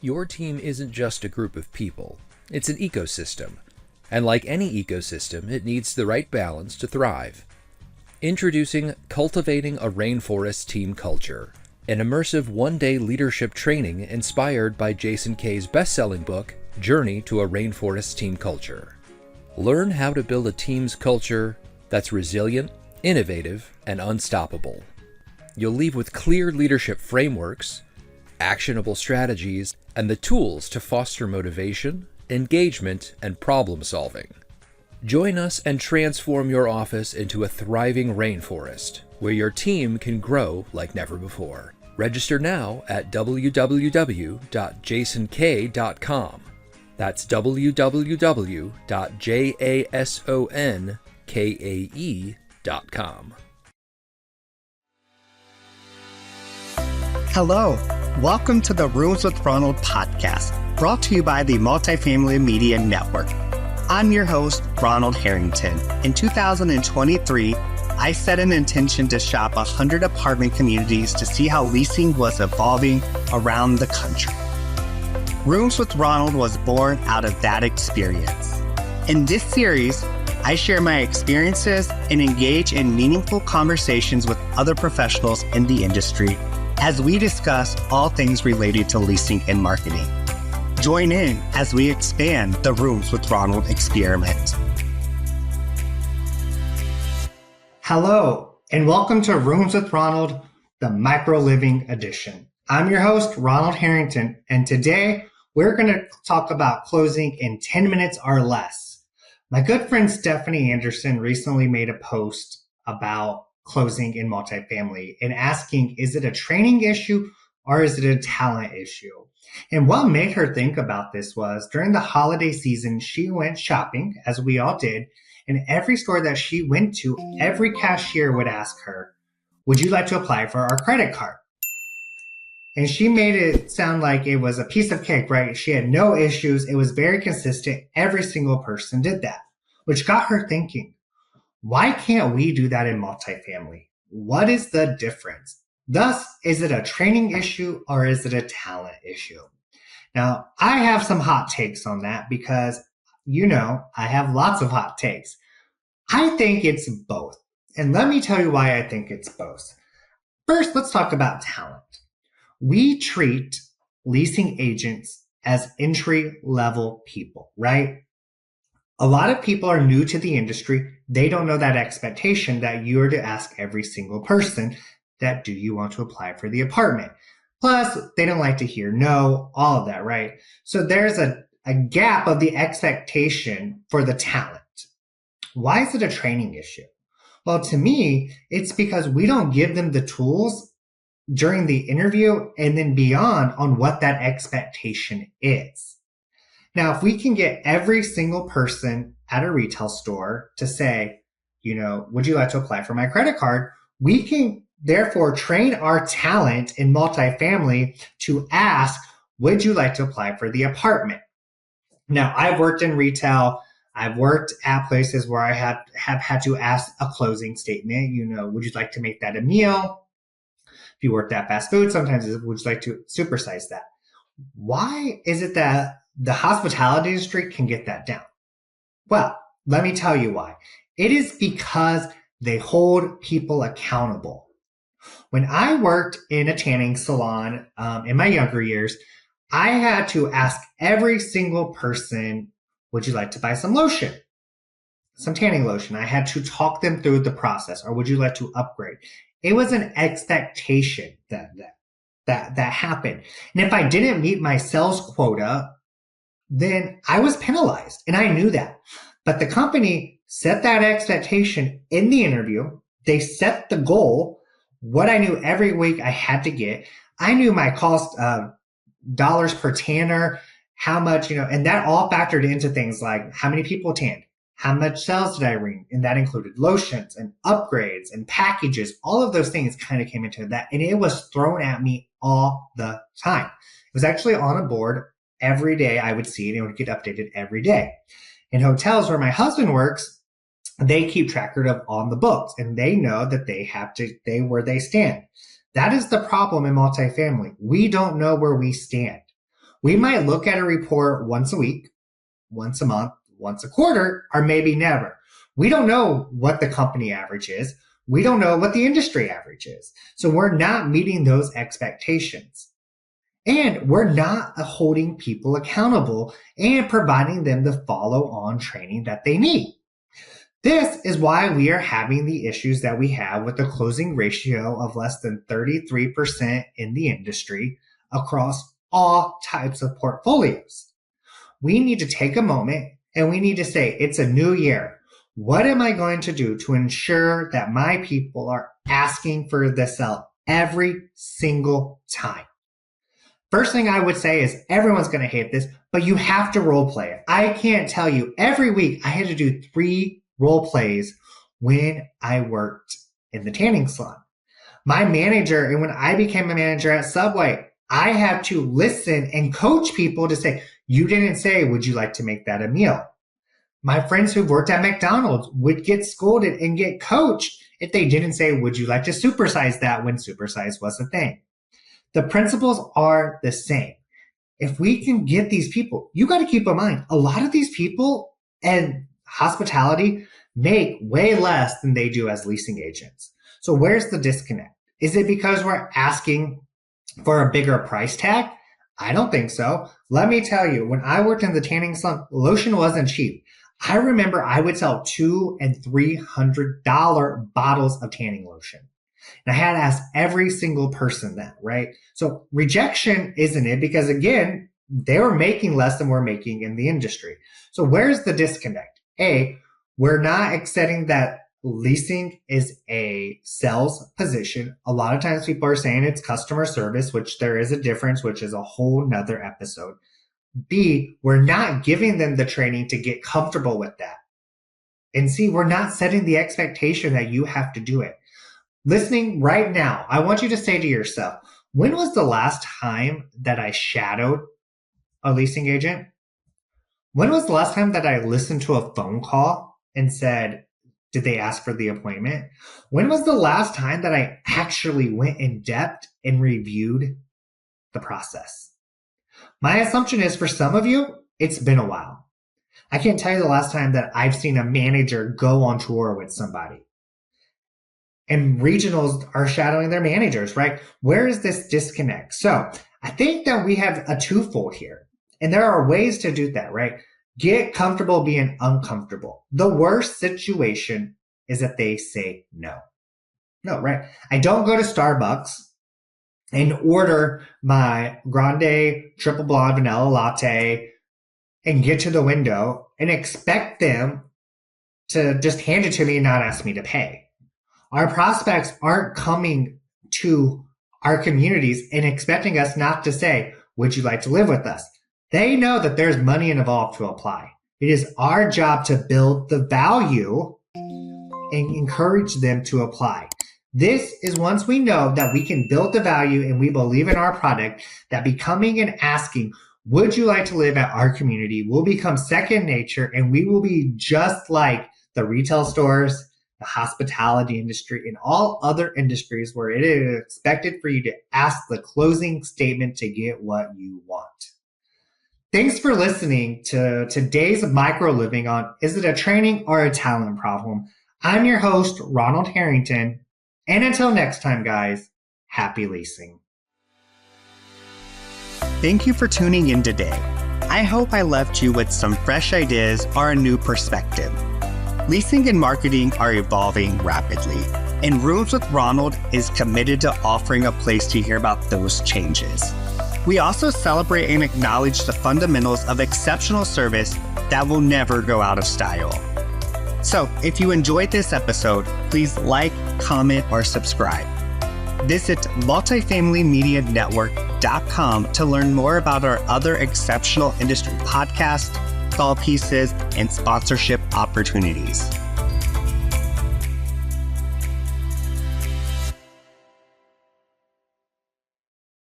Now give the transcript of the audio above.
Your team isn't just a group of people, it's an ecosystem. And like any ecosystem, it needs the right balance to thrive. Introducing Cultivating a Rainforest Team Culture, an immersive one-day leadership training inspired by Jason Kay's best-selling book, Journey to a Rainforest Team Culture. Learn how to build a team's culture that's resilient, innovative, and unstoppable. You'll leave with clear leadership frameworks, actionable strategies, and the tools to foster motivation, engagement, and problem solving. Join us and transform your office into a thriving rainforest where your team can grow like never before. Register now at www.jasonk.com. That's www.jasonkae.com. Hello, welcome to the Rooms with Ronald podcast, brought to you by the Multifamily Media Network. I'm your host, Ronald Harrington. In 2023, I set an intention to shop 100 apartment communities to see how leasing was evolving around the country. Rooms with Ronald was born out of that experience. In this series, I share my experiences and engage in meaningful conversations with other professionals in the industry as we discuss all things related to leasing and marketing. Join in as we expand the Rooms with Ronald experiment. Hello, and welcome to Rooms with Ronald, the Micro Living Edition. I'm your host, Ronald Harrington, and today we're going to talk about closing in 10 minutes or less. My good friend Stephanie Anderson recently made a post about closing in multifamily and asking, is it a training issue or is it a talent issue? And what made her think about this was during the holiday season, she went shopping, as we all did, and every store that she went to, every cashier would ask her, would you like to apply for our credit card? And she made it sound like it was a piece of cake, right? She had no issues. It was very consistent. Every single person did that, which got her thinking, why can't we do that in multifamily? What is the difference? Thus, is it a training issue or is it a talent issue? Now, I have some hot takes on that because, I have lots of hot takes. I think it's both. And let me tell you why I think it's both. First, let's talk about talent. We treat leasing agents as entry-level people, right? A lot of people are new to the industry. They don't know that expectation that you are to ask every single person that, do you want to apply for the apartment? Plus, they don't like to hear no, all of that, right? So there's a gap of the expectation for the talent. Why is it a training issue? Well, to me, it's because we don't give them the tools during the interview and then beyond on what that expectation is. Now, if we can get every single person at a retail store to say, would you like to apply for my credit card? We can therefore train our talent in multifamily to ask, would you like to apply for the apartment? Now, I've worked in retail. I've worked at places where I have had to ask a closing statement. Would you like to make that a meal? If you worked at fast food, sometimes would you like to supersize that? Why is it that the hospitality industry can get that down? Well, let me tell you why. It is because they hold people accountable. When I worked in a tanning salon in my younger years, I had to ask every single person, would you like to buy some lotion? Some tanning lotion. I had to talk them through the process, or would you like to upgrade? It was an expectation that happened. And if I didn't meet my sales quota, then I was penalized, and I knew that. But the company set that expectation in the interview. They set the goal, what I knew every week I had to get. I knew my cost dollars per tanner, how much, and that all factored into things like how many people tanned, how much sales did I ring, and that included lotions and upgrades and packages. All of those things kind of came into that, and it was thrown at me all the time. It was actually on a board. Every day I would see it, and it would get updated every day. In hotels where my husband works, they keep track of on the books, and they know that they where they stand. That is the problem in multifamily. We don't know where we stand. We might look at a report once a week, once a month, once a quarter, or maybe never. We don't know what the company average is. We don't know what the industry average is. So we're not meeting those expectations. And we're not holding people accountable and providing them the follow-on training that they need. This is why we are having the issues that we have with the closing ratio of less than 33% in the industry across all types of portfolios. We need to take a moment and we need to say, it's a new year. What am I going to do to ensure that my people are asking for the sell every single time? First thing I would say is everyone's going to hate this, but you have to role play it. I can't tell you, every week I had to do 3 role plays when I worked in the tanning salon. My manager, and when I became a manager at Subway, I had to listen and coach people to say, you didn't say, would you like to make that a meal? My friends who've worked at McDonald's would get scolded and get coached if they didn't say, would you like to supersize that when supersize was a thing? The principles are the same. If we can get these people, you got to keep in mind, a lot of these people and hospitality make way less than they do as leasing agents. So where's the disconnect? Is it because we're asking for a bigger price tag? I don't think so. Let me tell you, when I worked in the tanning salon, lotion wasn't cheap. I remember I would sell $200 and $300 bottles of tanning lotion. And I had to ask every single person that, right? So rejection isn't it? Because again, they were making less than we're making in the industry. So where's the disconnect? A, we're not accepting that leasing is a sales position. A lot of times people are saying it's customer service, which there is a difference, which is a whole nother episode. B, we're not giving them the training to get comfortable with that. And C, we're not setting the expectation that you have to do it. Listening right now, I want you to say to yourself, when was the last time that I shadowed a leasing agent? When was the last time that I listened to a phone call and said, did they ask for the appointment? When was the last time that I actually went in depth and reviewed the process? My assumption is for some of you, it's been a while. I can't tell you the last time that I've seen a manager go on tour with somebody. And regionals are shadowing their managers, right? Where is this disconnect? So I think that we have a twofold here. And there are ways to do that, right? Get comfortable being uncomfortable. The worst situation is that they say no. No, right? I don't go to Starbucks and order my grande triple blonde vanilla latte and get to the window and expect them to just hand it to me and not ask me to pay. Our prospects aren't coming to our communities and expecting us not to say, would you like to live with us? They know that there's money involved to apply. It is our job to build the value and encourage them to apply. This is once we know that we can build the value and we believe in our product, that becoming and asking, would you like to live at our community will become second nature, and we will be just like the retail stores, the hospitality industry, and all other industries where it is expected for you to ask the closing statement to get what you want. Thanks for listening to today's micro living on Is It a Training or a Talent Problem? I'm your host, Ronald Harrington. And until next time, guys, happy leasing. Thank you for tuning in today. I hope I left you with some fresh ideas or a new perspective. Leasing and marketing are evolving rapidly, and Rooms with Ronald is committed to offering a place to hear about those changes. We also celebrate and acknowledge the fundamentals of exceptional service that will never go out of style. So if you enjoyed this episode, please like, comment, or subscribe. Visit multifamilymedianetwork.com to learn more about our other exceptional industry podcasts, thought pieces, and sponsorship opportunities.